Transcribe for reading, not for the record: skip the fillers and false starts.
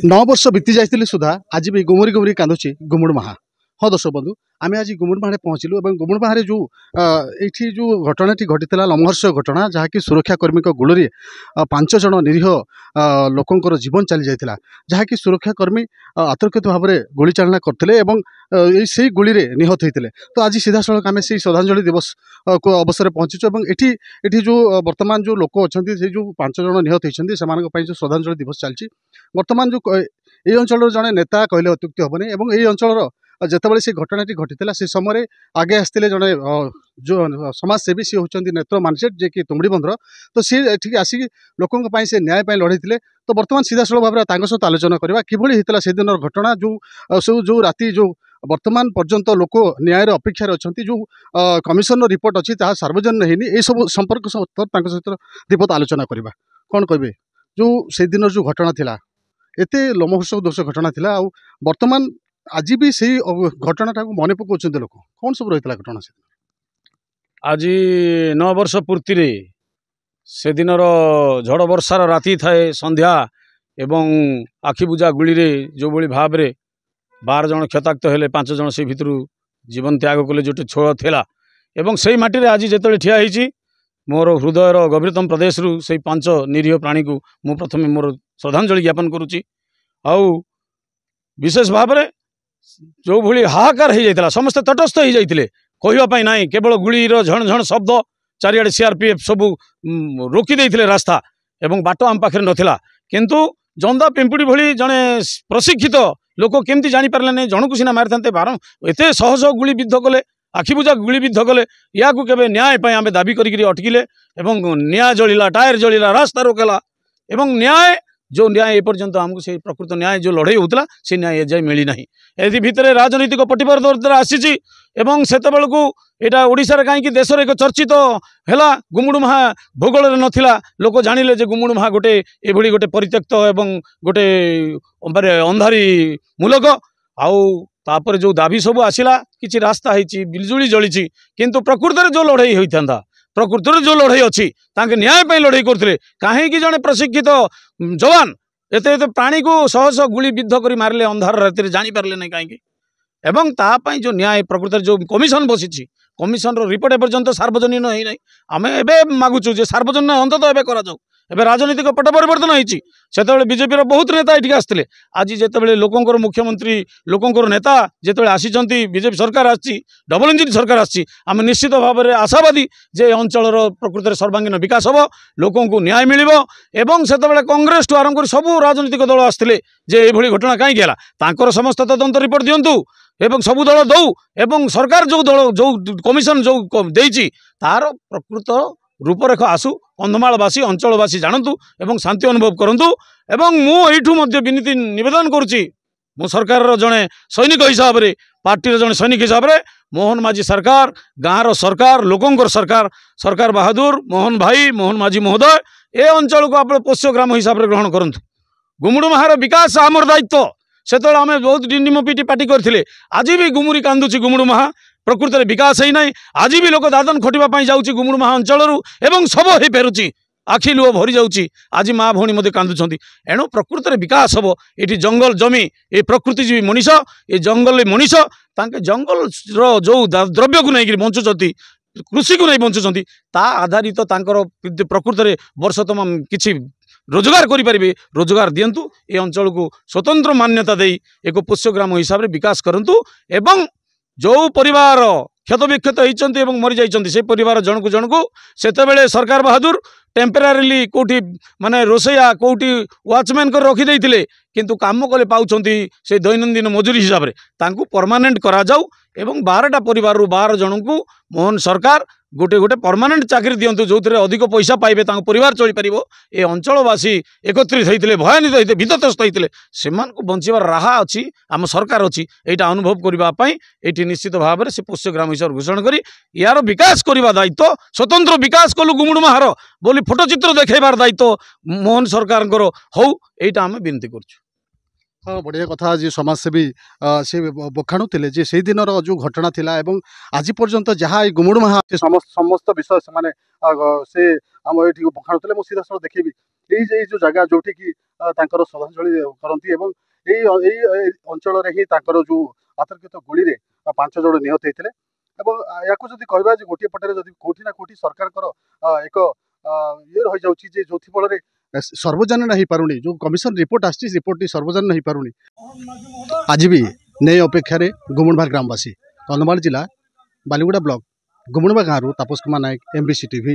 नौ वर्ष बीती जाइए सुधा आज भी गुमुरी गुमुरी कांदुची गुमुड़ माहा। हाँ दर्शक बंधु आम आज गुमुड़ माहे पहुँचलु और गुमुड़ माहे जो ये जो घटनाटी घटी लमहर्ष घटना जहाँकि सुरक्षाकर्मी गुड़ी 5 जन निरीह लोकंर जीवन चली जाता जहाँकि सुरक्षाकर्मी आतर्कित भाव में गुली चालना करते से गुली में निहत होते। तो आज सीधा सड़क आम से श्रद्धांजलि दिवस को अवसर पहुँचीचु और ये जो वर्तमान जो लोक अच्छा से जो 5 जन निहत होती से जो श्रद्धांजलि दिवस चलती वर्तमान जो ये अंचल जड़े नेता कहले अत्युक्ति हेनी और ये अंचल जितेबाला से घटनाटी घटी से समय आगे आसते जड़े जो समाजसेवी सी होती नेत्र मानसेट जे कि तुमड़ी बंधर तो सी ये आसिक लोकों से न्याय लड़े तो बर्तमान सीधा सड़क भाव में सहित आलोचना करवा किभली होता से दिन घटना जो राति जो वर्तमान पर्यंत लोक न्याय अपेक्षार अच्छा जो कमिशन रिपोर्ट अच्छी सार्वजनिक होनी ये सब संपर्क सहित दीपत आलोचना करवा कौन कहे जो से दिन जो घटना थिला एते लोमहर्षक दोष घटना थिला आ वर्तमान आज भी से घटना मन पकाउछन् लोक कौन सब रही घटना से आज 9 वर्ष पूर्ति से दिन झड़ वर्षार राति थाए संध्या एवं आखिबुझा गुली रे जो भली भाव रे 12 जन क्षताक्त हेले 5 जन से भितर जीवन त्याग कले जो छोड़ थिला एवं से माटी रे आज जेतले ठिया हिची मोर हृदयर गभीरतम प्रदेश रु से 5 निरीह प्राणी को मु प्रथम मोर श्रद्धांजलि ज्ञापन करुच्ची। आउ विशेष भाव में जो भली हाहाकार हो जाता समस्त तटस्थ हो जाते कहवाई ना केवल गुलीर झण झण शब्द चारिआडे सीआरपीएफ सबू रोकी देते रास्ता एवं बाट आम पाखे नाला किंतु जंदा पिंपुड़ी भली जड़े प्रशिक्षित लोक केमती जापारे नहीं जन को सीना मारी था बार एत सहज गुली विद्ध कले आखिबुझा गुली विद्ध कले या केवे न्याय आम दाबी करी अटकिले निआ जलिला टायर जलिला रास्ता रोकला एवं न्याय जो न्याय एपर्यंत आमको से प्रकृत न्याय जो लड़ाई होता से न्याय एजाए मिली ना ये भितर राजनीतिक पटिबर्धता आसी को यहाँ ओडिशा कहीं देश एक चर्चित है गुमुड़ुमाहा भूगोल नाला लोक जानिले जे गुमुड़ुमाहा गोटे ये गोटे परित्यक्त एवं गोटे अंधारी मूलक आउे जो दाबी सब आसला कि रास्ता होती बिजुली जली किंतु प्रकृत जो लड़ाई होता प्रकृत जो लड़ाई अच्छी न्याय लड़ाई करते कहीं जड़े प्रशिक्षित जवान एत प्राणी को सहज गुली विद्ध कर मारे अंधार राति जापारे ना कहीं एवं तापाई जो न्याय प्रकृत जो कमिशन बसी कमिशन रिपोर्ट एपर्यंत सार्वजनिक होना आम एवं मागुचु जे सार्वजनिक अंततः एवं करा एवं राजनीतिक पट परिवर्तन होती से बीजेपी बहुत नेता ये आसते आज जिते लोकंर मुख्यमंत्री लोकंर नेता जिते आसी बीजेपी सरकार आसी डबल इंजिन सरकार आसी आम निश्चित भाव में आशावादी जे अंचल प्रकृत सर्वांगीन विकास हम लोकों को न्याय मिल से कांग्रेस ठू आरंभ कर सबू राजनीतिक दल आसते जे ये घटना कहीं समस्त तदंत रिपोर्ट दिंतु एवं सबू दल दौ एवं सरकार जो दल जो कमिशन जो देती तार प्रकृत रूपरेख आसु कंधमालवासी अंचलवासी जानतु एवं शांति अनुभव करंतु एवं मुठू विनीति निवेदन करुच्ची मो सरकार जड़े सैनिक हिसाब से पार्टी जड़े सैनिक हिसाब से मोहन माझी सरकार गाँव सरकार लोकंर सरकार सरकार बहादुर मोहन भाई मोहन माझी महोदय ए अंचल को आप पोष्यग्राम हिसाब से ग्रहण करूँ गुमुड़ुमाहार विकास आमर दायित्व से आम बहुत डिंडिम पिटी पार्टी करते आज भी गुमुरी कांदुची गुमुड़ुमाहा प्रकृत में विकास ही ना आज भी लोक दादन खटिवाई जाऊँगी गुमुड़ुमाहा अंचल एवं सब हो फेरुची आखि लुह भरी जाऊँगी आज माँ भौणी मध्य कांदुंट एणु प्रकृत में विकास हम ये जंगल जमी ये प्रकृतिजीवी मनीष ये जंगल मनीष जंगल जो द्रव्य को नहीं बंचुंट कृषि को नहीं बंचुंट आधारित प्रकृत में वर्ष तमाम किसी रोजगार करें रोजगार दिंतु ये अंचल को स्वतंत्र मान्यता दे एक पोष्यग्राम हिसाब से विकास करूँ एवं जो परिवार क्षत विक्षत होती मरी जाइए से परिवार जन को से सरकार बहादुर टेम्परारीली कौटी माने रोसैया कौटी वाचमैन कर रखीदे किंतु काम कले पाँच से दैनंदिन मजूरी हिसाब से परमानेंट करा जाऊ एवं 12टा परिवार 12 जन को मोहन सरकार गोटे गोटे परमानेंट चाकरी दिंतु जो अधिक पैसा पाइबे परिवार चली पार ये अंचलवासी एकत्रित होते भयान्वित होते भीतत्रस्त होते से बचार राह अच्छी आम सरकार अच्छी यहाँ अनुभव करने ये निश्चित भाव में से पोष्यग्राम हिसाब से घोषणा कर यार विकास करने दायित्व स्वतंत्र विकास कलु गुमुड़ुमाहार बोली फोटोचित्र देखेबार दायित्व मोहन सरकार हो यहाँ आम विनती करुँ। हाँ बढ़िया कथा जी समाजसेवी से बखाणुले जे से दिन जो घटना थिला एवं आज पर्यंत जहाँ गुमुड़ुमाहा समस्त विषय से आम ये बखाणुले सीधा सड़क देखी ଏଇ ଯୋଉ ଜାଗା ଯୋଉଠି କି ତାଙ୍କର ଶ୍ରଦ୍ଧାଞ୍ଜଳି କରନ୍ତି ଏବଂ ଏଇ ଅଞ୍ଚଳରେ ହିଁ ତାଙ୍କର ଯୋଉ ଅତର୍କିତ ଗୁଳିରେ 5 ଜଣ ନିହତ ହେଇଥିଲେ ଏବଂ ୟାକୁ ଯଦି କହିବା ଯେ ଗୋଟିଏ ପଟରେ ଯଦି କୋଉଠି ନା କୋଉଠି ସରକାରଙ୍କର ଏକ ଇଏ ରହିଯାଉଛି ଯେ ଯୋଉଥି ଫଳରେ ସର୍ବଜନୀନ ହେଇପାରୁନି ଯୋଉ କମିଶନ ରିପୋର୍ଟ ଆସିଛି ରିପୋର୍ଟଟି ସର୍ବଜନୀନ ହେଇପାରୁନି ଆଜି ବି ନ୍ୟାୟ ଅପେକ୍ଷାରେ ଗୁମୁଡୁମା ଗ୍ରାମବାସୀ କନ୍ଧମାଳ ଜିଲ୍ଲା ବାଲିଗୁଡ଼ା ବ୍ଲକ ଗୁମୁଡୁମା ଗାଁରୁ ତାପସ କୁମାର ନାୟକ MBC TV।